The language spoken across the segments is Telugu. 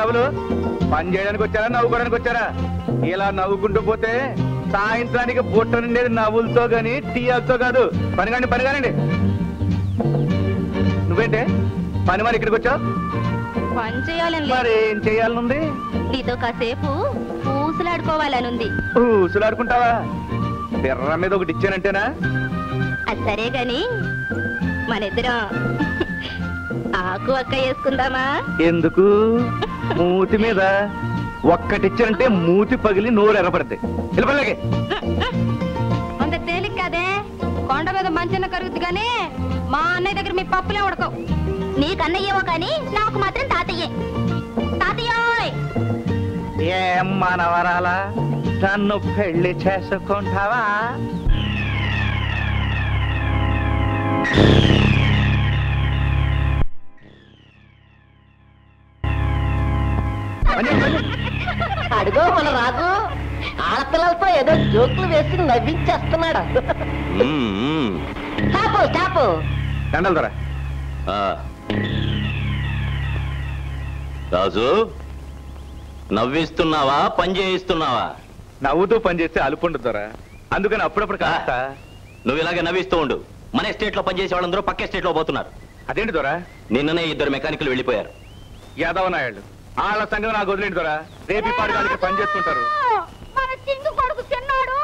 నవ్వులు పని చేయడానికి వచ్చారా నవ్వుకోవడానికి వచ్చారా? ఇలా నవ్వుకుంటూ పోతే సాయంత్రానికి బుట్ట నిండేది నవ్వులతో గాని టీయాలతో కాదు. పని కానండి. నువ్వేంటే పని మరి ఇక్కడికి వచ్చావు? పని చేయాలని. మరి ఏం చేయాలనుంది? నీతో కాసేపు ఊసులాడుకోవాలనుంది. ఊసులాడుకుంటావా? బిర్ర మీద ఒకటి ఇచ్చానంటేనా? అది సరే గాని మనిద్దరం ఆకు అక్క వేసుకుందామా? ఎందుకు? మూతి మీద ఒక్కటిచ్చానంటే మూతి పగిలి నోరు ఎర్రపడతాయి. వెళ్ళిపోలేకే. అంత తేలిక కదే. కొండ మీద మంచిగా కరుగుద్ది గానీ మా అన్నయ్య దగ్గర మీ పప్పులే ఉడకవు. నీకు అన్నయ్యేవో కానీ నాకు మాత్రం తాతయ్యే. తాతయ్యోయ్! ఏం మనవరాలా, నన్ను పెళ్లి చేసుకుంటావా? అడుగో మన రాజు ఆడపిల్లలతో ఏదో జోకులు వేసి నవ్వించేస్తున్నాడు. దండలు దొర. రాజు నవ్విస్తున్నావా పని చేయిస్తున్నావా? నవ్వుతూ పని చేస్తే అలుపుండదు దొర, అందుకని అప్పుడప్పుడు కాస్త. నువ్వు ఇలాగే నవ్విస్తూ ఉండు. మన ఎస్టేట్ లో పనిచేసే వాళ్ళందరూ పక్క ఎస్టేట్ లో పోతున్నారు. అదేంటి దొర? నిన్ననే 2 మెకానికల్ వెళ్ళిపోయారు. యాదవ నాయుడు వాళ్ళ సంగతి నాకు వదిలేండి దొర. రేపు పాడు ఇక్కడ పని చేస్తుంటారు. మన చిందు కొడుకు చిన్నాడు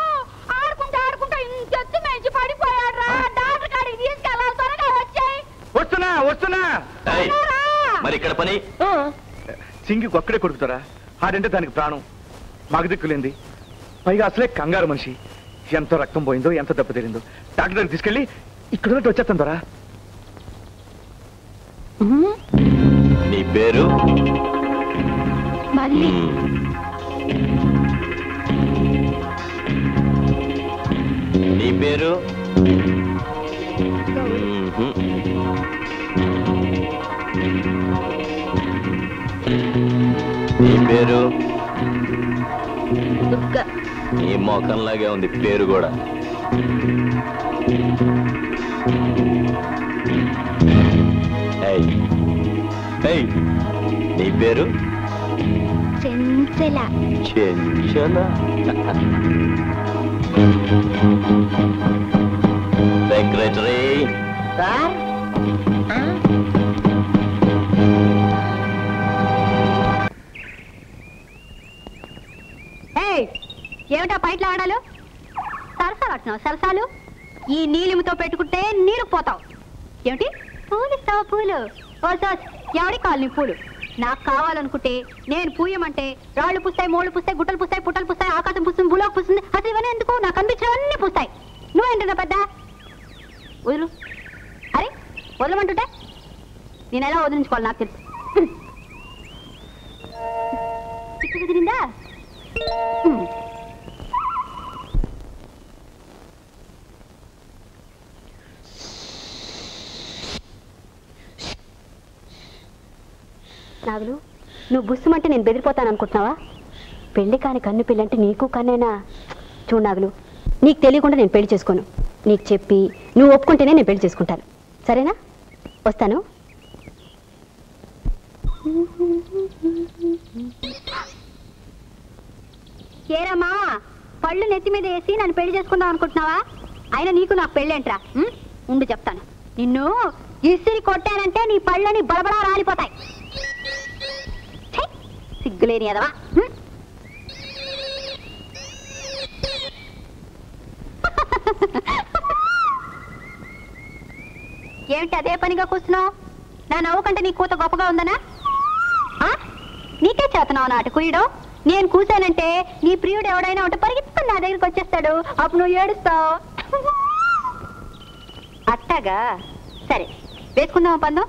ఆడుకుంటా ఇంకెత్తు మేంచి పడిపోయాడు రా. డాక్టర్ కాడికి తీసుకెళ్ళాలి, త్వరగా వచ్చాయి. వస్తున్నా. మరి ఇక్కడ పని సింగికి ఒక్కడే కొడుకుతారా? ఆడంటే దానికి ప్రాణం. మాకు దిక్కులేంది. పైగా అసలే కంగారు మనిషి. ఎంత రక్తం పోయిందో, ఎంత దెబ్బ తేలిందో. డాక్టర్ దగ్గరికి తీసుకెళ్ళి ఇక్కడ ఉన్నట్టు వచ్చేస్తాం దొరా. నీ పేరు? నీ పేరు? నీ పేరు? నీ మొఖంలాగే ఉంది పేరు కూడా. నీ పేరు? చెంచల. సెక్రటరీ సార్, ఏమిటా పైట్లు ఆడాలు? సరసాలు ఈ నీలిమితో పెట్టుకుంటే నీరు పోతావు. ఏమిటి పూలు ఇస్తావా? పూలు ఎవరికి కావాలి నీ పూలు? నాకు కావాలనుకుంటే నేను పూయమంటే రాళ్ళు పూస్తాయి, మోళ్ళు పూస్తాయి, గుట్టలు పూస్తాయి, పుట్టలు పూస్తాయి, ఆకాశం పూస్తుంది, భూలోకి పూస్తుంది. అసలు ఇవన్నీ ఎందుకు? నాకు కనిపించినవన్నీ పూస్తాయి. నువ్వేంటున్నా పెద్ద వదులు. అరే వదలమంటుంటే నేను ఎలా వదిలించుకోవాలి నాకు తెలుసు. చిక్కు కుదిరిందా? నాగులు, నువ్వు బుస్సుమంటే నేను బెదిరిపోతాను అనుకుంటున్నావా? పెళ్లి కాని కన్ను పిల్లంటే నీకు కన్నేనా? చూడు నాగులు, నీకు తెలియకుండా నేను పెళ్లి చేసుకోను. నీకు చెప్పి నువ్వు ఒప్పుకుంటేనే నేను పెళ్లి చేసుకుంటాను. సరేనా? వస్తాను. ఏరమ్మా, పళ్ళు నెత్తి మీద వేసి నన్ను పెళ్లి చేసుకుందాం అనుకుంటున్నావా? అయినా నీకు నాకు పెళ్ళేంట్రా? ఉండు చెప్తాను. నిన్ను ఇసిరి కొట్టానంటే నీ పళ్ళని బలబలా రాలిపోతాయి. సిగ్గులేని అదవా. ఏమిటి అదే పనిగా కూర్చున్నావు? నా నవ్వు కంటే నీ కూత గొప్పగా ఉందనా? నీకే చేతనావు నాటు కుయ్యడం. నేను కూసానంటే నీ ప్రియుడు ఎవడైనా ఉంటే పరిగెత్తుకుని నా దగ్గరికి వచ్చేస్తాడు. అప్పుడు నువ్వు ఏడుస్తావు. అట్టగా సరే, వేసుకుందామా పందం?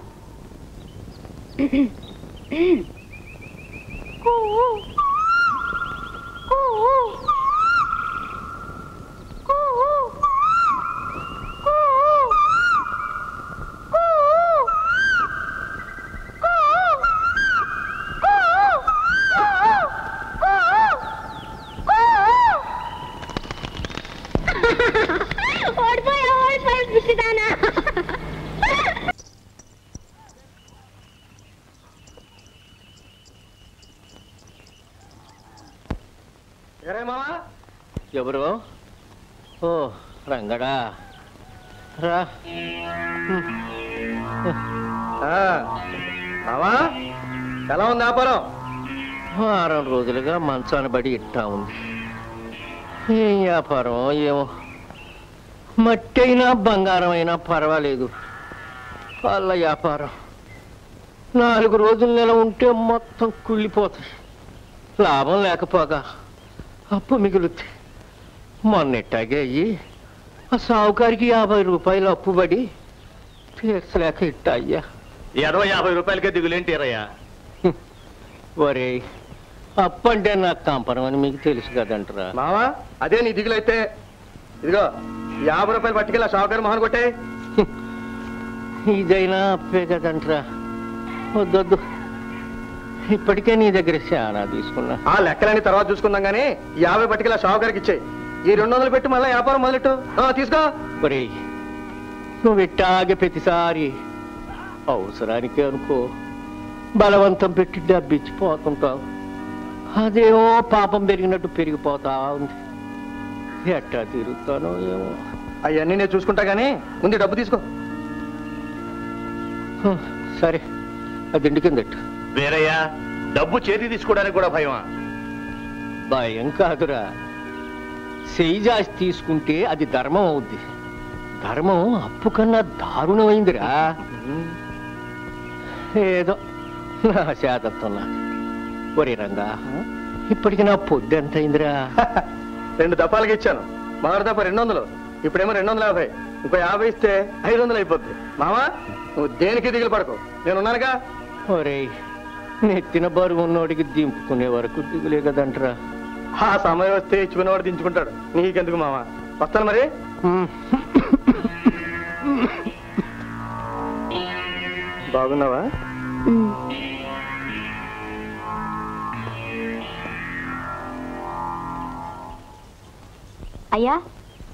ఎవరు? ఓ రంగడా రా. మావా ఎలా ఉంది వ్యాపారం? వారం రోజులుగా మంచాన బడి ఇట్టా ఉంది. ఏం వ్యాపారం ఏమో. మట్టి అయినా బంగారం అయినా పర్వాలేదు, వాళ్ళ వ్యాపారం 4 రోజులు నెల ఉంటే మొత్తం కుళ్ళిపోతాయి. లాభం లేకపోగా అప్పు మిగులుద్ది. మొన్నెట్టాగే అయ్యి ఆ సావుకారికి 50 రూపాయలు అప్పుబడి తీర్చలేక ఇట్టా అయ్యా. 50 రూపాయలకే దిగులేంటి అయ్యా? ఒరే, అప్పు అంటే నాకు కంపరం అని మీకు తెలుసు కదంటరా. మావా అదే నీ దిగులైతే ఇదిగో 50 రూపాయలు పట్టుకెళ్ళి ఆ షావుకారు మొహన్ కొట్టే. ఇదైనా అప్పే కదంటరా. వద్దొద్దు, ఇప్పటికే నీ దగ్గర చాలా తీసుకున్నా. ఆ లెక్కలన్నీ తర్వాత చూసుకుందాం గానీ 50 పట్టుకెళ్ళి ఆ షావుకారికి ఇచ్చాయి. ఈ 200 పెట్టి మళ్ళీ వ్యాపారం మొదలెట్టు. తీసుకో. ఒరే, నువ్వు ఇట్టాగే ప్రతిసారి అవసరానికి అనుకో బలవంతం పెట్టి డబ్బిచ్చిపోతుంటావు. అదేమో పాపం పెరిగినట్టు పెరిగిపోతా ఉంది. ఎట్టా తిరుగుతానో ఏమో. అవన్నీ నేను చూసుకుంటా గానీ ముందు డబ్బు తీసుకో. సరే, అది ఇంటి కిందట్టు. వేరయ్యా, డబ్బు చేతి తీసుకోవడానికి కూడా భయమా? భయం కాదురా, సెయిజాసి తీసుకుంటే అది ధర్మం అవుద్ది. ధర్మం అప్పు కన్నా దారుణమైందిరా. ఏదో నా శాతత్వం నాకు. ఒరే రంగా, ఇప్పటికి నా పొద్దు ఎంత అయిందిరా? 2 దఫాలుగా ఇచ్చాను. మొదటి దఫా 200, ఇప్పుడేమో 250. ఇంకో 50 ఇస్తే 500 అయిపోద్ది. మావా నువ్వు దేనికి దిగులు పడకు, నేనున్నానుగా. ఒరే, నెత్తిన బరువు ఉన్నోడికి దింపుకునే వరకు దిగులే కదంటరా. ఆ సమయం వస్తే ఇచ్చుకున్నవాడు దించుకుంటాడు. నీకెందుకు మావా, వస్తాను మరి. బాగున్నావా? అయ్యా,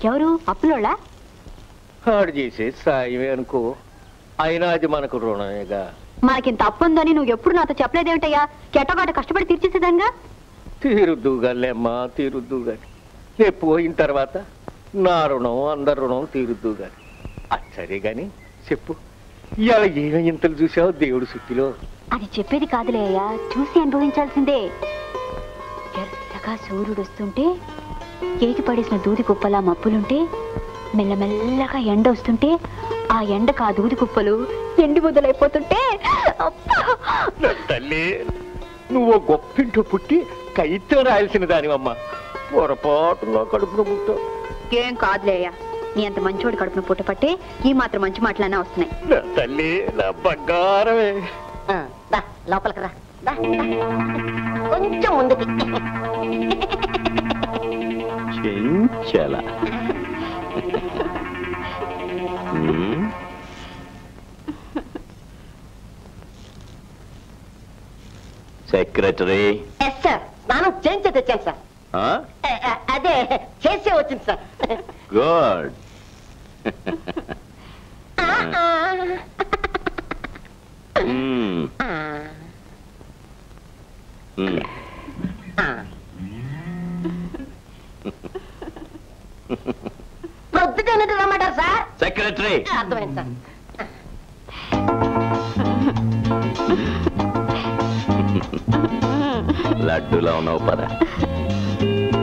ఎవరు అప్పులోళ్ళా? ఆడు చేసే సాయమే అనుకో, అయినా అది మనకు రుణమేగా. మనకింత అప్పు ఉందని నువ్వు ఎప్పుడు నాతో చెప్పలేదేమిటయ్యా? కెట్టగాట కష్టపడి తీర్చేసేదానిగా. తీరుద్దుగాలేమ్మా, తీరుద్దుగాని. రేపు పోయిన తర్వాత నా రుణం అందరి రుణం తీరుద్దుగాని. అది సరే గాని చెప్పు, ఇవాళ ఏమి ఇంతలు చూసావు దేవుడు సుట్టిలో? అది చెప్పేది కాదులే అయ్యా, చూసి అనుభవించాల్సిందే. ఎర్రగా సూర్యుడు వస్తుంటే కేకి పడేసిన దూది కుప్పలా మప్పులుంటే, మెల్లమెల్లగా ఎండ వస్తుంటే ఆ ఎండకు ఆ దూది కుప్పలు ఎండి ముద్దలైపోతుంటే, తల్లి నువ్వు గొప్పింటూ పుట్టి కైత్యం రాయాల్సిన దానివమ్మా. పొరపాటుగా కడుపున పుట్టావు. ఏం కాదులే అయ్యా, నీ అంత మంచోడి కడుపున పుట్టపట్టే ఈ మాత్రం మంచి మాటలన్నా వస్తున్నాయి. నా తల్లి, నా బంగారమే. లోపలికి రా, కొంచెం ముందుకి. చెంచల సెక్రటరీ. ఎస్ సార్, నాను చేంజ్ తెచ్చాను సార్. అదే చేసే వచ్చింది సార్. గుడ్. ప్రొద్దుటేనట్టు రమ్మంటారు సార్. సెక్రటరీ. అర్థమైంది సార్. లడ్డూలా ఉన్నావు, పద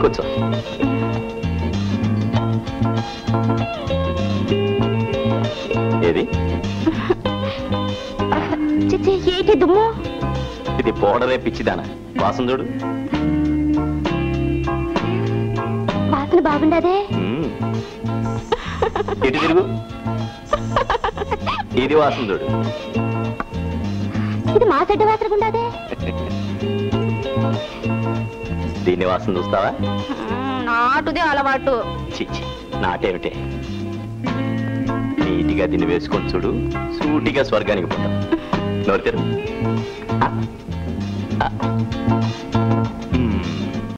కూర్చో. ఏది ఏంటి దుమ్ము? ఇది పౌడరే పిచ్చిదానా, వాసన చూడు. వాసన బాగుండదే. ఇటు తిరుగు, ఇది వాసన చూడు. ఇది మా చెడ్డ వాసన ఉండదే. దీన్ని వాసన చూస్తావా? నాటుదే అలవాటు. చిచ్చి, నాటేమిటే. నీటిగా దీన్ని వేసుకొని చూడు, సూటిగా స్వర్గానికి పోతాం. నోరు తెరు.